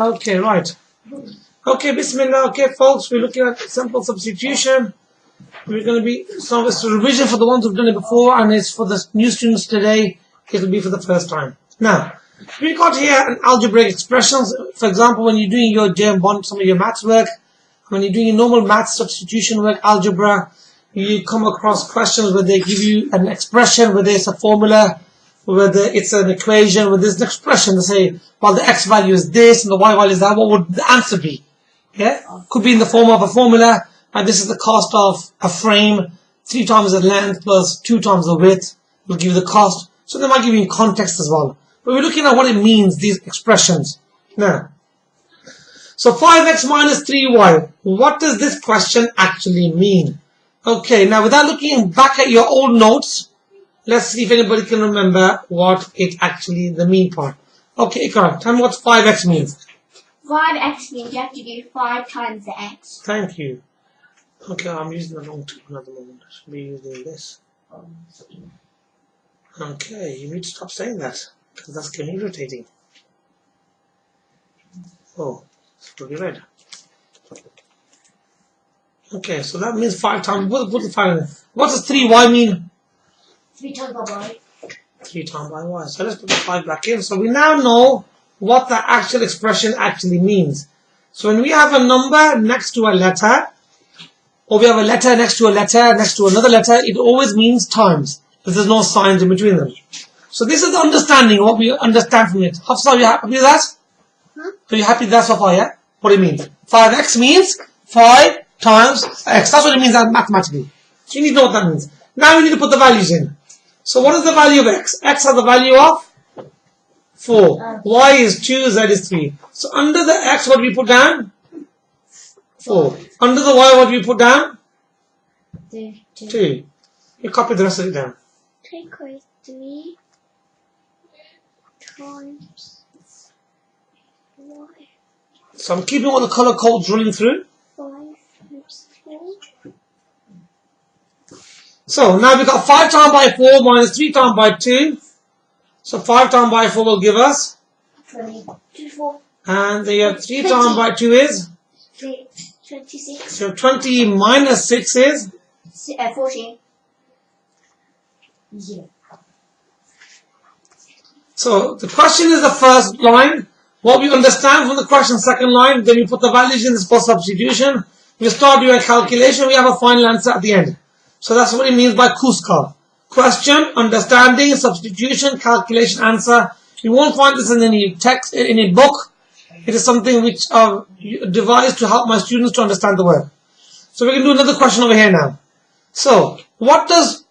Okay, right. Okay, Bismillah. Okay, folks, we're looking at simple substitution. We're going to be, so it's a revision for the ones who've done it before, and it's for the new students today. It'll be for the first time. Now, we got here an algebraic expressions. For example, when you're doing your J1, some of your maths work, when you're doing your normal maths substitution work, algebra, you come across questions where they give you an expression, whether it's a formula, whether it's an equation, whether it's an expression. They say, well, the x value is this and the y value is that. What would the answer be? Yeah, could be in the form of a formula. And this is the cost of a frame, 3 times the length plus 2 times the width will give you the cost. So they might give you context as well. But we're looking at what it means, these expressions. Now, so 5x minus 3y. What does this question actually mean? Okay, now without looking back at your old notes, let's see if anybody can remember what it actually, the mean part. Okay, Ikra, tell me what 5x means. 5x means you have to do 5 times the x. Thank you. Okay, I'm using the wrong tool at the moment. I should be using this. Okay, you need to stop saying that, because that's getting irritating. Oh, it's pretty red. Okay, so that means 5 times. Put the 5 in. What does 3y mean? 3 times by y. 3 times by y. So let's put the 5 back in. So we now know what the actual expression actually means. So when we have a number next to a letter, or we have a letter next to a letter next to another letter, it always means times, because there's no signs in between them. So this is the understanding, what we understand from it. Hafsa, are you happy with that? Are you happy with that so far, yeah? What it means? 5x means 5 times x. That's what it means mathematically. So you need to know what that means. Now we need to put the values in. So what is the value of x? X has the value of 4. Y is 2, z is 3. So under the x, what do we put down? 4. Under the y, what do we put down? 2. You copy the rest of it down. Take away 3 times y. So I'm keeping all the color codes running through. 5 times 4. So now we've got 5 times by 4 minus 3 times by 2. So 5 times by 4 will give us 24. And the 3 times by 2 is 26. So 20 minus 6 is 14. Yeah. So the question is the first line. What we understand from the question, second line, then we put the values in this for substitution. We start doing a calculation, we have a final answer at the end. So that's what it means by QUSCA. Question, understanding, substitution, calculation, answer. You won't find this in any text, in any book. It is something which I've devised to help my students to understand the word. So we can do another question over here now. So, let's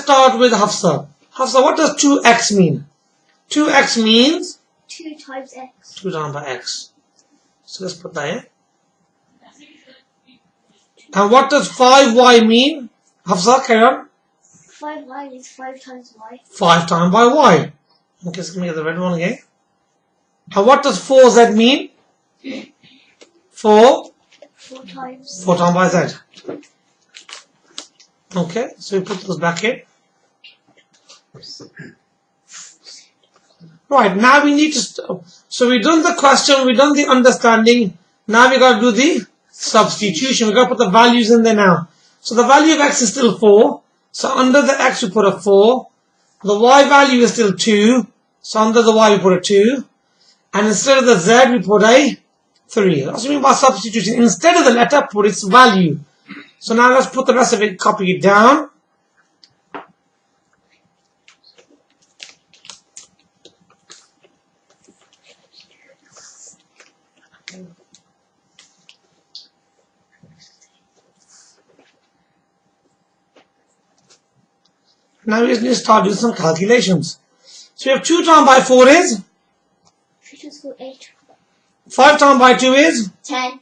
start with Hafsa. Hafsa, what does 2x mean? 2x means? 2 times x. 2 times by x. So let's put that in. And what does 5y mean? Hafsa, carry on. 5y is 5 times y. 5 times by y. Okay, so let me get the red one again. And what does 4z mean? 4 times. 4 times by z. Okay, so we put those back in. Right, now we need to, so we've done the question, we've done the understanding. Now we got to do the substitution. We've got to put the values in there now. So the value of x is still 4. So under the x we put a 4. The y value is still 2. So under the y we put a 2. And instead of the z we put a 3. That's what we mean by substitution. Instead of the letter, put its value. So now let's put the rest of it, copy it down. Now we just need to start doing some calculations. So we have 2 times by 4 is? 3 times 4, 8. 5 times by 2 is? 10.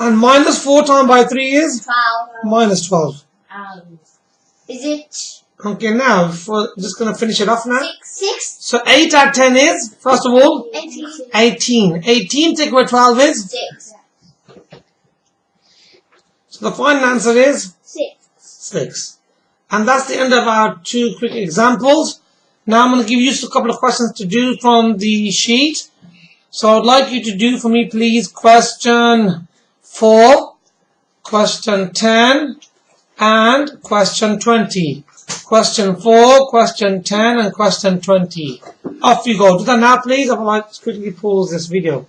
And minus 4 times by 3 is? 12. Minus 12. Is it? Okay, now, just going to finish it off now. 6. So 8 at 10 is, first of all? 18. 18. 18 take away 12 is? 6. So the final answer is? 6. 6. And that's the end of our 2 quick examples. Now I'm going to give you just a couple of questions to do from the sheet. So I would like you to do for me, please, question 4, question 10, and question 20. Question 4, question 10, and question 20. Off you go. Do that now, please. Otherwise, quickly pause this video.